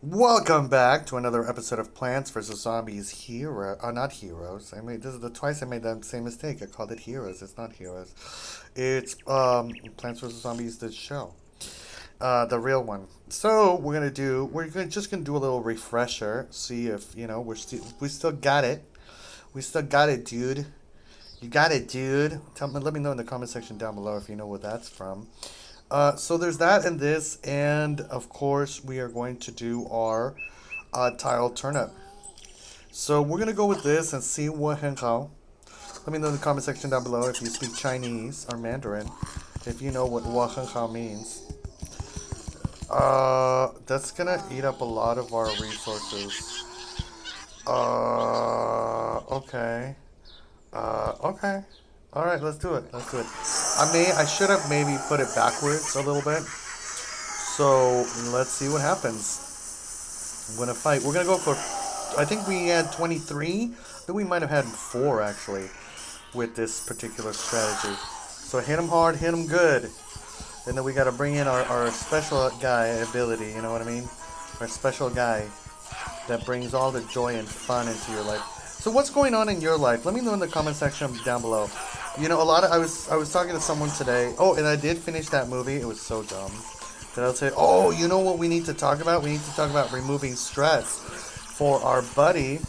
Welcome back to another episode of Plants vs. Zombies Hero. Not Heroes. This is the twice I made that same mistake. I called it Heroes. It's not Heroes. It's Plants vs. Zombies the show. The real one. So just gonna do a little refresher. See if we still got it. We still got it, dude. You got it, dude. Let me know in the comment section down below if you know where that's from. So there's that and this, and of course we are going to do our tile turnip. So we're gonna go with this and see what hao. Let me know in the comment section down below if you speak Chinese or Mandarin, if you know what hao means. That's gonna eat up a lot of our resources. Okay. Okay. All right, let's do it. Let's do it. I should have maybe put it backwards a little bit. So let's see what happens. I'm gonna fight. We're gonna go for. I think we had 23. I think we might have had 4 actually with this particular strategy. So hit him hard, hit him good. And then we gotta bring in our special guy ability, you know what I mean? Our special guy that brings all the joy and fun into your life. So what's going on in your life? Let me know in the comment section down below. I was talking to someone today. Oh, and I did finish that movie. It was so dumb. That I'll say, oh, you know what we need to talk about? We need to talk about removing stress for our buddy,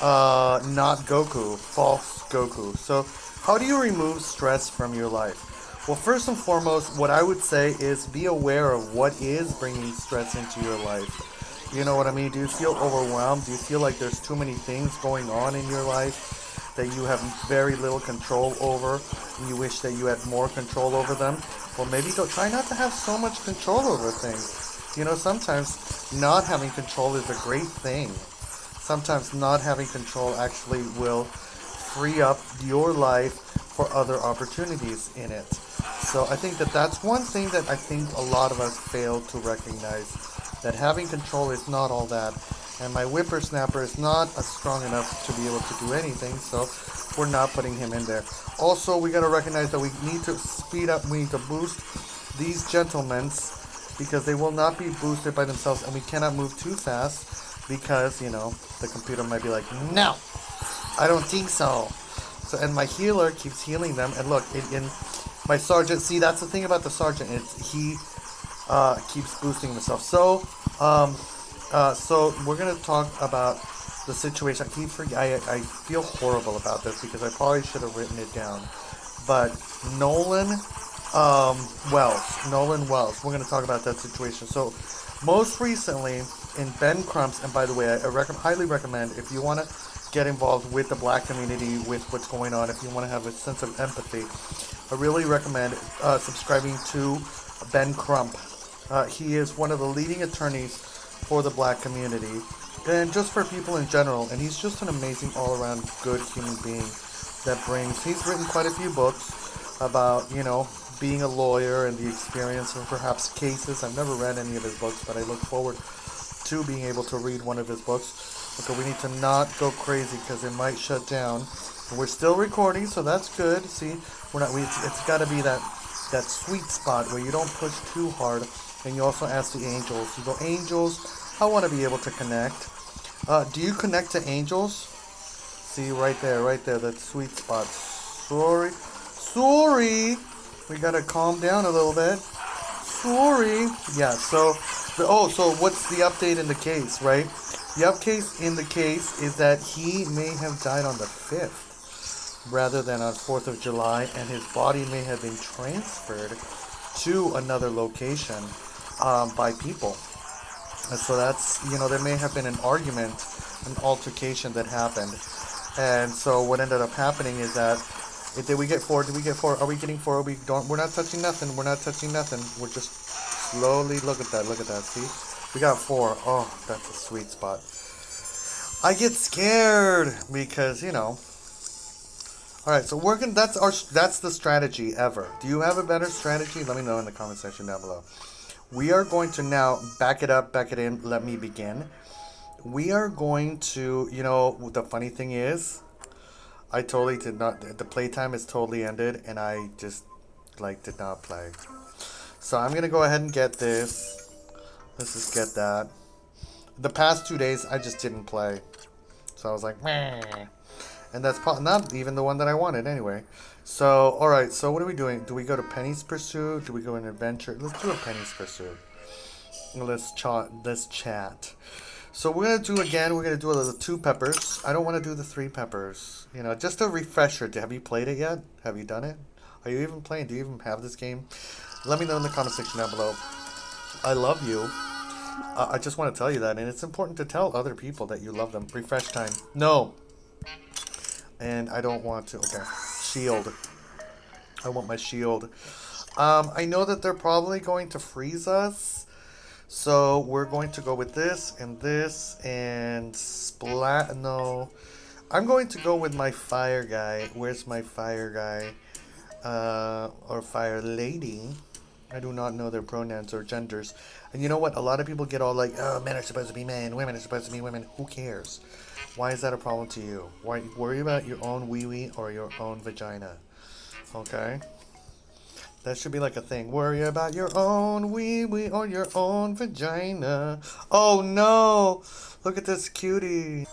not Goku, false Goku. So, how do you remove stress from your life? Well, first and foremost, what I would say is be aware of what is bringing stress into your life. You know what I mean? Do you feel overwhelmed? Do you feel like there's too many things going on in your life that you have very little control over and you wish that you had more control over them? Well, maybe don't try not to have so much control over things. You know, sometimes not having control is a great thing. Sometimes not having control actually will free up your life for other opportunities in it. So I think that that's one thing that I think a lot of us fail to recognize, that having control is not all that. And my whippersnapper is not strong enough to be able to do anything, so we're not putting him in there. Also, we got to recognize that we need to speed up, we need to boost these gentlemen's because they will not be boosted by themselves, and we cannot move too fast because, you know, the computer might be like, no, I don't think so. So, and my healer keeps healing them, and look, in my sergeant, see, that's the thing about the sergeant, he keeps boosting himself. So we're gonna talk about the situation. I feel horrible about this because I probably should have written it down. But Nolan Nolan Wells. We're gonna talk about that situation. So most recently in Ben Crump's, and by the way, highly recommend if you want to get involved with the black community, with what's going on, if you want to have a sense of empathy, I really recommend subscribing to Ben Crump. He is one of the leading attorneys for the black community and just for people in general. And he's just an amazing all-around good human being he's written quite a few books about, you know, being a lawyer and the experience of perhaps cases. I've never read any of his books, but I look forward to being able to read one of his books. Okay, we need to not go crazy because it might shut down. And we're still recording, so that's good. See, it's got to be that sweet spot where you don't push too hard, and you also ask the angels. You go, angels, I want to be able to connect. Do you connect to angels? See, right there, that sweet spot. Sorry. We gotta calm down a little bit. Sorry. Yeah. So what's the update in the case, right? The update in the case is that he may have died on the 5th rather than on 4th of July, and his body may have been transferred to another location by people. And so that's, you know, there may have been an argument, an altercation that happened. And so what ended up happening is that, did we get 4? Did we get 4? Are we getting 4? We're not touching nothing. We're not touching nothing. We're just slowly, look at that, see? We got 4. Oh, that's a sweet spot. I get scared because, you know. All right, so that's the strategy ever. Do you have a better strategy? Let me know in the comment section down below. We are going to now back it up, back it in. Let me begin. We are going to, you know, the funny thing is, I totally did not, the playtime is totally ended, and I just, did not play. So I'm going to go ahead and get this. Let's just get that. The past 2 days, I just didn't play. So I was like, meh. And that's probably not even the one that I wanted anyway. So, alright, so what are we doing? Do we go to Penny's Pursuit? Do we go in Adventure? Let's do a Penny's Pursuit. Let's chat. So we're gonna do again. We're gonna do the 2 peppers. I don't want to do the 3 peppers. You know, just a refresher. Have you played it yet? Have you done it? Are you even playing? Do you even have this game? Let me know in the comment section down below. I love you. I just want to tell you that, and it's important to tell other people that you love them. Refresh time. No. And I don't want to. Okay. Shield. I want my shield. I know that they're probably going to freeze us. So we're going to go with this and splat. No, I'm going to go with my fire guy. Where's my fire guy? Or fire lady? I do not know their pronouns or genders. And you know what? A lot of people get all like, oh, men are supposed to be men, women are supposed to be women. Who cares? Why is that a problem to you? Why worry about your own wee-wee or your own vagina? Okay? That should be like a thing. Worry about your own wee-wee or your own vagina. Oh no! Look at this cutie.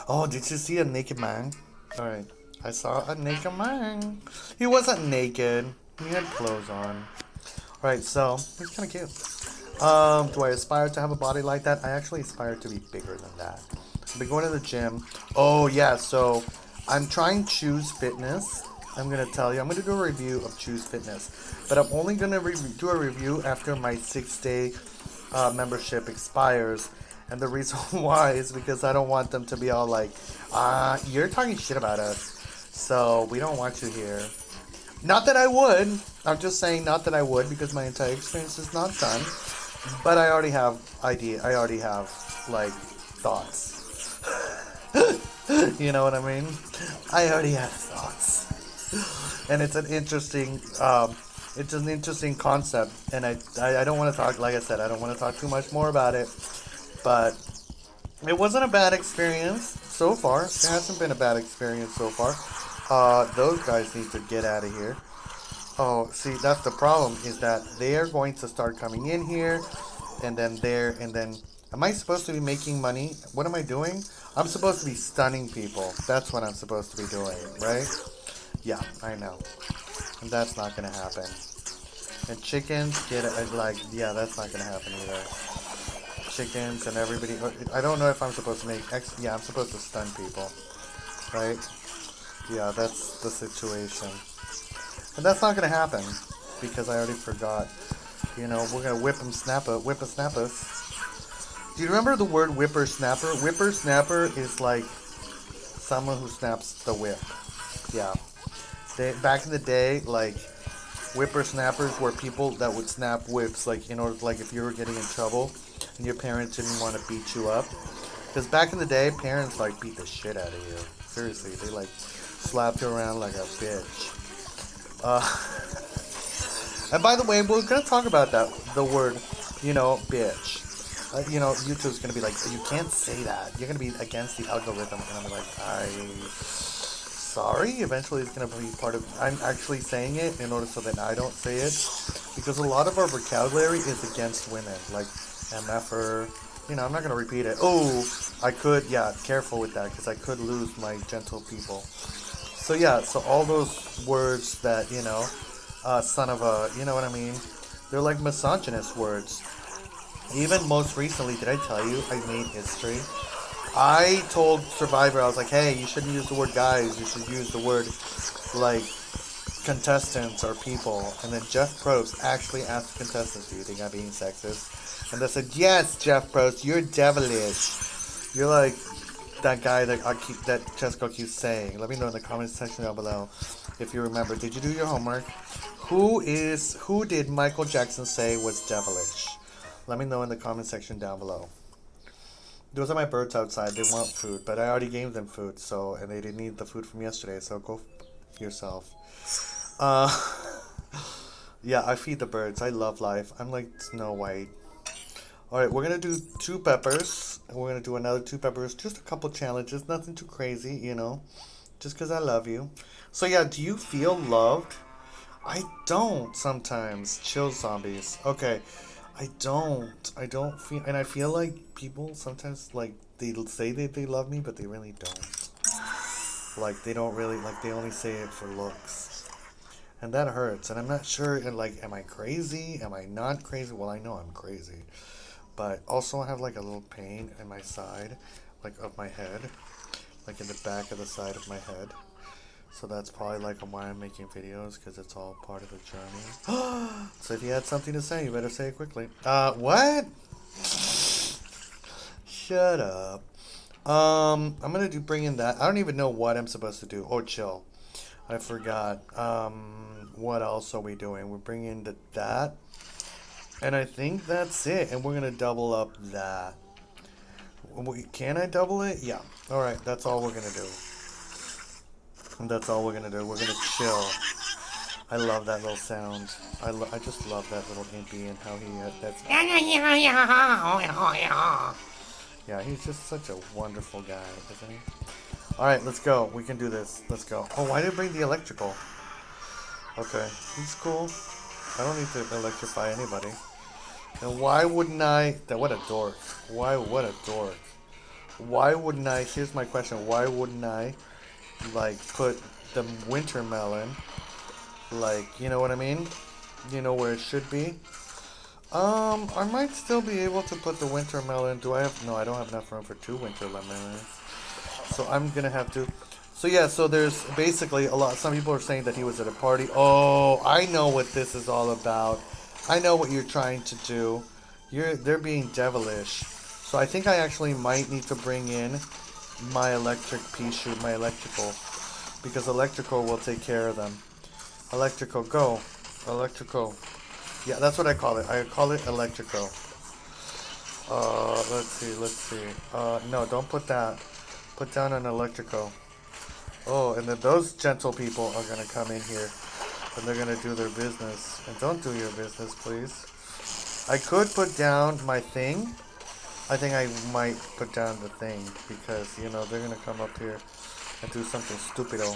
Oh, did you see a naked man? Alright. I saw a naked man. He wasn't naked. He had clothes on. Alright, so he's kind of cute. Do I aspire to have a body like that? I actually aspire to be bigger than that. I've been going to the gym. Oh yeah, so I'm trying Choose Fitness. I'm going to tell you, I'm going to do a review of Choose Fitness, but I'm only going to do a review after my 6-day membership expires, and the reason why is because I don't want them to be all like, you're talking shit about us, so we don't want you here. Not that I would, I'm just saying not that I would, because my entire experience is not done, but I already have like, thoughts. You know what I mean? I already have thoughts. And it's an interesting concept, and I don't want to talk, like I said, I don't want to talk too much more about it, but it wasn't a bad experience so far. It hasn't been a bad experience so far. Those guys need to get out of here. Oh, see, that's the problem, is that they're going to start coming in here, and then am I supposed to be making money? What am I doing? I'm supposed to be stunning people. That's what I'm supposed to be doing, right? Yeah, I know. And that's not gonna happen. And chickens get it, like, yeah, that's not gonna happen either. Chickens and everybody. I don't know if I'm supposed to make yeah, I'm supposed to stun people, right? Yeah, that's the situation. And that's not gonna happen because I already forgot. You know, we're gonna whip snap us. Do you remember the word whippersnapper? Whippersnapper is like someone who snaps the whip. Yeah. Back in the day, like, whippersnappers were people that would snap whips, like, in order, like, if you were getting in trouble and your parents didn't want to beat you up. Because back in the day, parents, like, beat the shit out of you. Seriously, they, like, slapped you around like a bitch. And by the way, we're going to talk about that, the word, you know, bitch. You know, YouTube's going to be like, you can't say that. You're going to be against the algorithm. And I'm like, sorry, eventually it's going to be part of, I'm actually saying it in order so that I don't say it, because a lot of our vocabulary is against women, like MFer, you know, I'm not going to repeat it. Oh, I could, yeah, careful with that, because I could lose my gentle people. So yeah, so all those words that, you know, son of a, you know what I mean, they're like misogynist words. Even most recently, did I tell you, I made history? I told Survivor, I was like, hey, you shouldn't use the word guys, you should use the word, like, contestants or people. And then Jeff Probst actually asked the contestants, do you think I'm being sexist? And they said, yes, Jeff Probst, you're devilish. You're like that guy that Jessica keeps saying. Let me know in the comments section down below if you remember. Did you do your homework? Who did Michael Jackson say was devilish? Let me know in the comment section down below. Those are my birds outside. They want food, but I already gave them food, so, and they didn't need the food from yesterday, so go yourself. Yeah, I feed the birds. I love life. I'm like Snow White. Alright, we're gonna do 2 peppers, and we're gonna do another 2 peppers. Just a couple challenges, nothing too crazy, you know, just because I love you. So yeah, do you feel loved? I don't sometimes. Chill zombies. Okay. I don't feel, and I feel like people sometimes like they say that they love me, but they really don't. Like they don't really like they only say it for looks, and that hurts. And I'm not sure. And like, am I crazy? Am I not crazy? Well, I know I'm crazy, but also I have like a little pain in my side, like of my head, like in the back of the side of my head. So that's probably like why I'm making videos because it's all part of the journey. So if you had something to say, you better say it quickly. What? Shut up. I'm gonna bring in that. I don't even know what I'm supposed to do. Oh, chill. I forgot. What else are we doing? We're bringing that, and I think that's it. And we're gonna double up that. Can I double it? Yeah. All right. That's all we're gonna do. And that's all we're gonna do. We're gonna chill. I love that little sound. I just love that little impy and how he that's. Yeah, he's just such a wonderful guy, isn't he? All right, let's go. We can do this. Let's go. Oh, why did I bring the electrical? Okay, he's cool. I don't need to electrify anybody. And why wouldn't I? What a dork. Why? What a dork. Why wouldn't I? Here's my question. Why wouldn't I, like, put the winter melon, like, you know what I mean? You know where it should be? I might still be able to put the winter melon. Do I have? No, I don't have enough room for two winter lemons. So I'm gonna have to. So yeah, so there's basically a lot. Some people are saying that he was at a party. Oh, I know what this is all about. I know what you're trying to do. They're being devilish. So I think I actually might need to bring in my electric pea shoot, my electrical, because electrical will take care of them. Electrical, go. Electrical. Yeah, that's what I call it. I call it electrical. Let's see, let's see. No, don't put that. Put down an electrical. Oh, and then those gentle people are gonna come in here, and they're gonna do their business. And don't do your business, please. I could put down my thing. I think I might put down the thing, because, you know, they're gonna come up here and do something stupido.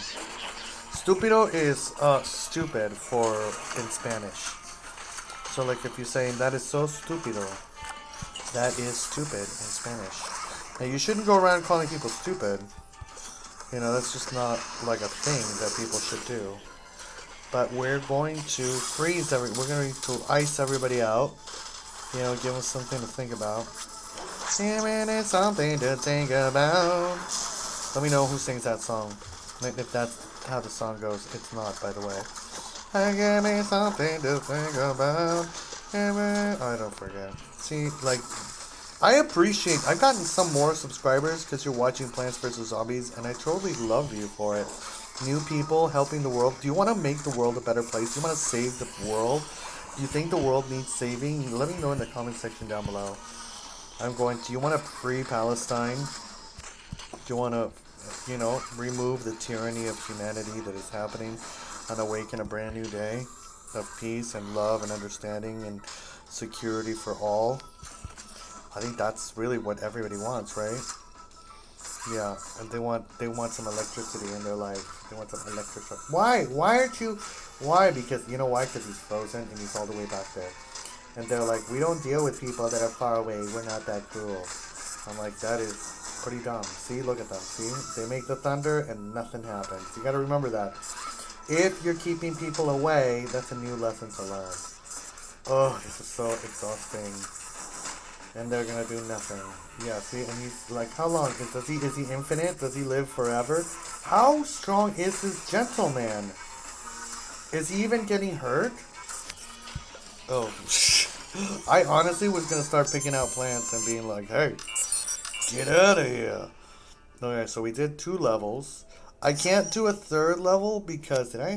Stupido is, stupid for, in Spanish. So, like, if you're saying, that is so stupido, that is stupid in Spanish. Now, you shouldn't go around calling people stupid. You know, that's just not, like, a thing that people should do. But we're going to we're going to ice everybody out. You know, give us something to think about. Giving it something to think about. Let me know who sings that song. If that's how the song goes. It's not, by the way. Give me something to think about. I don't forget. See, like, I've gotten some more subscribers because you're watching Plants vs. Zombies, and I totally love you for it. New people helping the world. Do you want to make the world a better place? Do you want to save the world? Do you think the world needs saving? Let me know in the comment section down below. Do you want to free Palestine? Do you want to, you know, remove the tyranny of humanity that is happening and awaken a brand new day of peace and love and understanding and security for all? I think that's really what everybody wants, right? Yeah, and they want some electricity in their life. They want some electricity. Why? Why aren't you? Why? Because you know why? Because he's frozen and he's all the way back there. And they're like, we don't deal with people that are far away. We're not that cruel. I'm like, that is pretty dumb. See, look at them. See, they make the thunder and nothing happens. You got to remember that. If you're keeping people away, that's a new lesson to learn. Oh, this is so exhausting. And they're gonna do nothing. Yeah, see, and he's like, how long is he infinite? Does he live forever? How strong is this gentleman? Is he even getting hurt? Oh, I honestly was gonna start picking out plants and being like, hey, get out of here. Okay, so we did 2 levels. I can't do a 3rd level because did I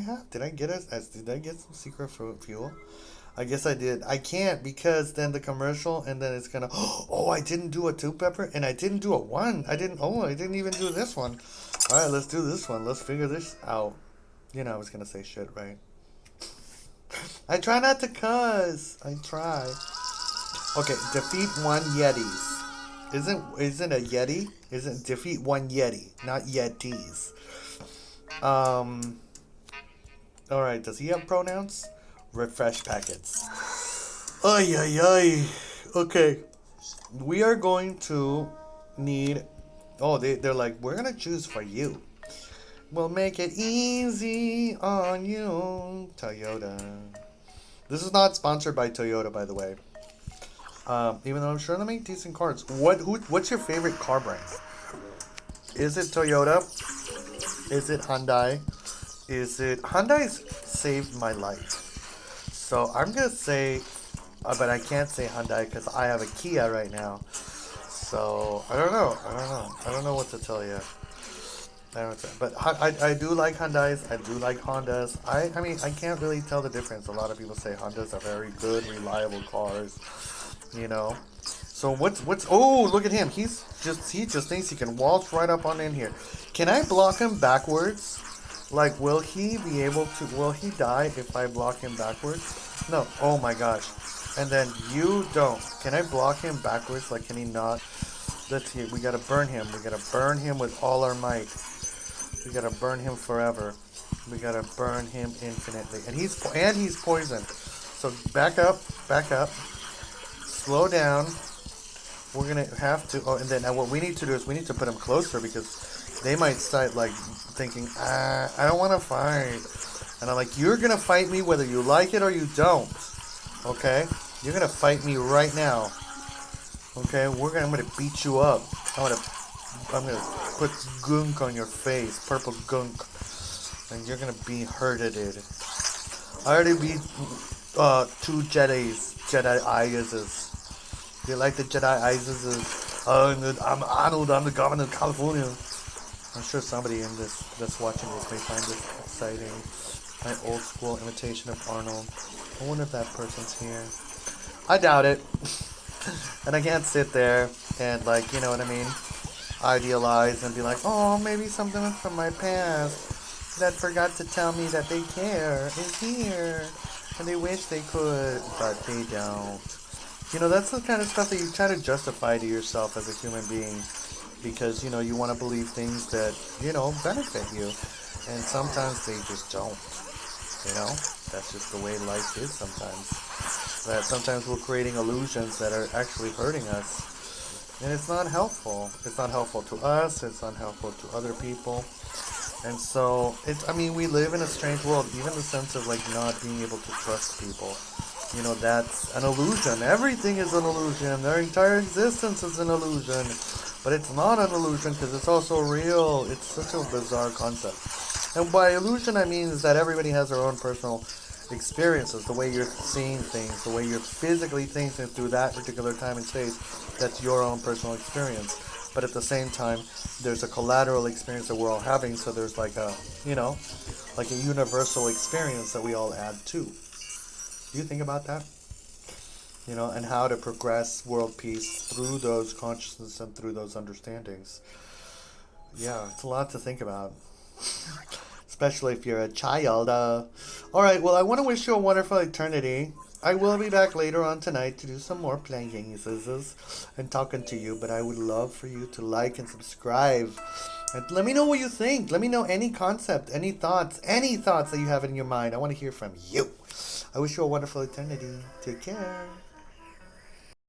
get some secret fuel? I guess I did. I can't because then the commercial and then it's gonna. Oh, I didn't do a 2 pepper and I didn't do a 1. I didn't even do this one. All right, let's do this one. Let's figure this out. You know, I was gonna say shit, right? I try not to cuss. I try. Okay, defeat 1 Yetis. Isn't a Yeti? Isn't defeat 1 Yeti, not Yetis. All right. Does he have pronouns? Refresh packets. Ay, ay, ay. Okay. We are going to need. Oh, they're like, we're going to choose for you. We'll make it easy on you, Toyota. This is not sponsored by Toyota, by the way. Even though I'm sure they make decent cars. What's your favorite car brand? Is it Toyota? Is it Hyundai? Is it Hyundai's saved my life? So I'm gonna say, but I can't say Hyundai because I have a Kia right now. So I don't know. I don't know what to tell you. I don't know, but I do like Hyundais. I do like Hondas. I mean I can't really tell the difference. A lot of people say Hondas are very good, reliable cars. You know. So what's oh look at him. He just thinks he can waltz right up on in here. Can I block him backwards? Like will he be able to will he die if I block him backwards? No. Oh my gosh. And then you don't. Can I block him backwards? Like can he not? Let's see. We gotta burn him. We gotta burn him with all our might. We gotta burn him forever. We gotta burn him infinitely. And he's poisoned. So back up, back up. Slow down. We're gonna have to. Oh, and then what we need to do is we need to put them closer because they might start like thinking, I don't want to fight. And I'm like, you're gonna fight me whether you like it or you don't. Okay? You're gonna fight me right now. Okay? I'm gonna beat you up. I'm gonna put gunk on your face, purple gunk, and you're gonna be hurted. I already beat two Jedi Ises. Do you like the Jedi Isis? I'm Arnold. I'm the governor of California. I'm sure somebody in this that's watching this may find this exciting. My old school imitation of Arnold. I wonder if that person's here. I doubt it. And I can't sit there and like, you know what I mean? Idealize and be like, oh, maybe something from my past that forgot to tell me that they care is here. And they wish they could, but they don't. You know, that's the kind of stuff that you try to justify to yourself as a human being because, you know, you want to believe things that, you know, benefit you. And sometimes they just don't. You know, that's just the way life is sometimes. That sometimes we're creating illusions that are actually hurting us. And it's not helpful. It's not helpful to us. It's not helpful to other people. And so, I mean, we live in a strange world. Even the sense of, like, not being able to trust people. You know, that's an illusion. Everything is an illusion. Their entire existence is an illusion. But it's not an illusion because it's also real. It's such a bizarre concept. And by illusion, I mean is that everybody has their own personal experiences. The way you're seeing things, the way you're physically thinking through that particular time and space, that's your own personal experience. But at the same time, there's a collateral experience that we're all having. So there's like a, you know, like a universal experience that we all add to. Do you think about that? You know, and how to progress world peace through those consciousness and through those understandings. Yeah, it's a lot to think about. Especially if you're a child. Alright, well, I want to wish you a wonderful eternity. I will be back later on tonight to do some more playing and talking to you, but I would love for you to like and subscribe. And let me know what you think. Let me know any concept, any thoughts that you have in your mind. I want to hear from you. I wish you a wonderful eternity. Take care.